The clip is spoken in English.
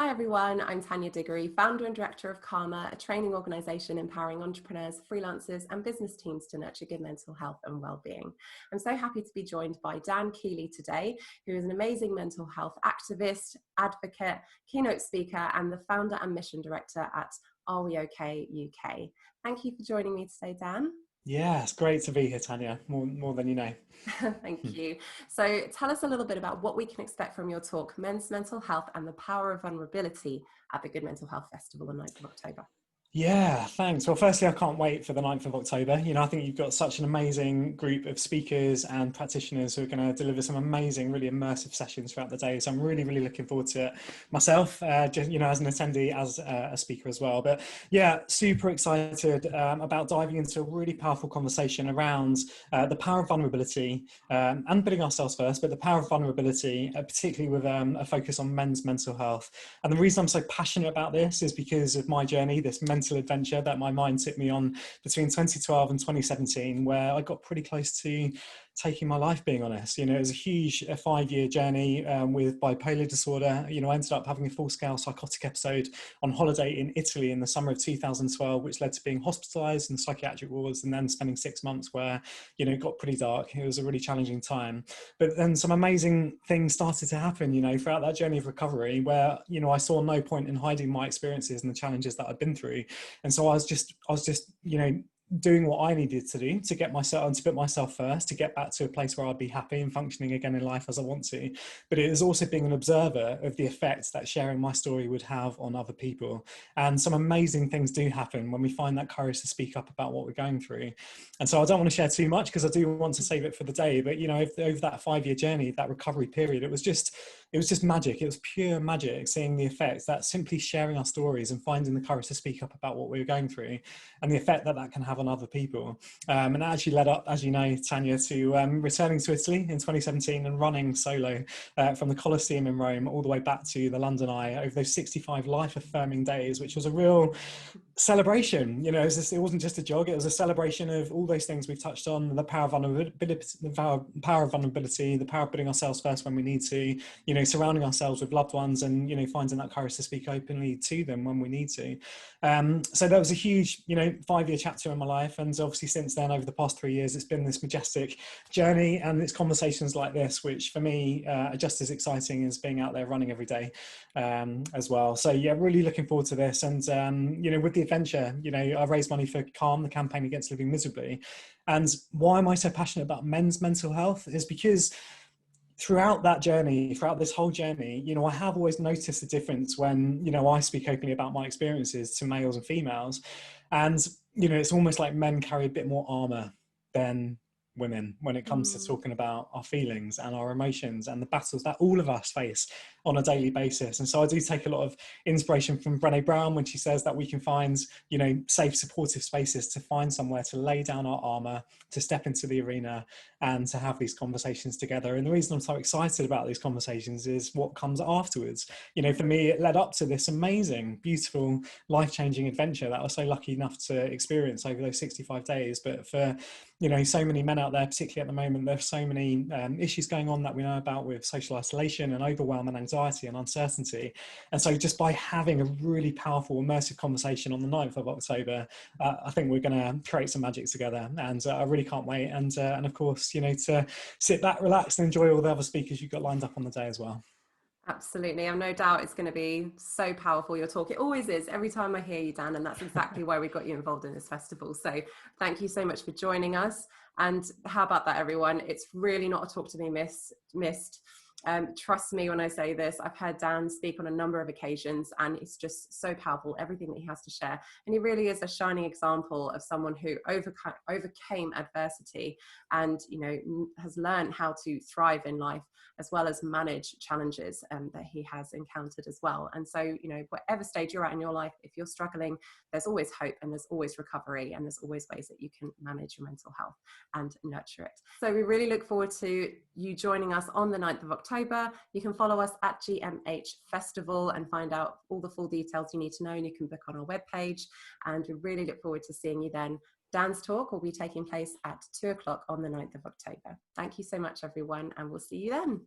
Hi everyone, I'm Tania Diggory, founder and director of Karma, a training organisation empowering entrepreneurs, freelancers and business teams to nurture good mental health and well-being. I'm so happy to be joined by Dan Keeley today, who is an amazing mental health activist, advocate, keynote speaker and the founder and mission director at Are We OK UK. Thank you for joining me today, Dan. Yeah, it's great to be here, Tania, more than you know. Thank you. So tell us a little bit about what we can expect from your talk, Men's Mental Health and the Power of Vulnerability at the Good Mental Health Festival on 9th of October. Yeah, thanks. Well, firstly, I can't wait for the 9th of October. I think you've got such an amazing group of speakers and practitioners who are going to deliver some amazing, really immersive sessions throughout the day. So I'm really, really looking forward to it myself, just, as an attendee, as a speaker as well. But yeah, super excited about diving into a really powerful conversation around the power of vulnerability and putting ourselves first, but the power of vulnerability, particularly with a focus on men's mental health. And the reason I'm so passionate about this is because of my journey, this mental adventure that my mind took me on between 2012 and 2017, where I got pretty close to taking my life, being honest. It was a huge 5-year journey with bipolar disorder. I ended up having a full-scale psychotic episode on holiday in Italy in the summer of 2012, which led to being hospitalized in psychiatric wards and then spending 6 months where, it got pretty dark. It was a really challenging time. But then some amazing things started to happen, throughout that journey of recovery where, I saw no point in hiding my experiences and the challenges that I'd been through. And so I was just, doing what I needed to do to get myself and to put myself first, to get back to a place where I'd be happy and functioning again in life as I want to. But it is also being an observer of the effects that sharing my story would have on other people. And some amazing things do happen when we find that courage to speak up about what we're going through. And so I don't want to share too much because I do want to save it for the day. But, over that 5-year journey, that recovery period, it was just magic. It was pure magic, seeing the effects that simply sharing our stories and finding the courage to speak up about what we were going through and the effect that that can have on other people. And that actually led up, as you know, Tania, to returning to Italy in 2017 and running solo from the Colosseum in Rome all the way back to the London Eye over those 65 life-affirming days, which was a real celebration. It wasn't just a jog, it was a celebration of all those things we've touched on: the power of vulnerability, the power of putting ourselves first when we need to, surrounding ourselves with loved ones and, finding that courage to speak openly to them when we need to. So that was a huge, 5-year chapter in my life. And obviously since then, over the past 3 years, it's been this majestic journey, and it's conversations like this, which for me are just as exciting as being out there running every day as well. So yeah, really looking forward to this. And, with the adventure, I raised money for CALM, the Campaign Against Living Miserably. And why am I so passionate about men's mental health is because throughout that journey, throughout this whole journey, I have always noticed the difference when, I speak openly about my experiences to males and females. And, it's almost like men carry a bit more armor than women when it comes to talking about our feelings and our emotions and the battles that all of us face on a daily basis. And so I do take a lot of inspiration from Brené Brown when she says that we can find, safe, supportive spaces to find somewhere to lay down our armor, to step into the arena and to have these conversations together. And the reason I'm so excited about these conversations is what comes afterwards. For me, it led up to this amazing, beautiful, life-changing adventure that I was so lucky enough to experience over those 65 days. But for, so many men out there, particularly at the moment, there's so many issues going on that we know about with social isolation and overwhelm and anxiety and uncertainty. And so just by having a really powerful, immersive conversation on the 9th of October, I think we're going to create some magic together. And I really can't wait. And of course, to sit back, relax and enjoy all the other speakers you've got lined up on the day as well. Absolutely. I've no doubt it's going to be so powerful, your talk. It always is every time I hear you, Dan, and that's exactly why we got you involved in this festival. So thank you so much for joining us. And how about that, everyone? It's really not a talk to be missed. Trust me when I say this, I've heard Dan speak on a number of occasions and it's just so powerful, everything that he has to share. And he really is a shining example of someone who overcame adversity and, has learned how to thrive in life as well as manage challenges that he has encountered as well. And so, whatever stage you're at in your life, if you're struggling, there's always hope and there's always recovery and there's always ways that you can manage your mental health and nurture it. So we really look forward to you joining us on the 9th of October. You can follow us at GMH Festival and find out all the full details you need to know, and you can book on our webpage. And we really look forward to seeing you then. Dan's talk will be taking place at 2 o'clock on the 9th of October. Thank you so much, everyone, and we'll see you then.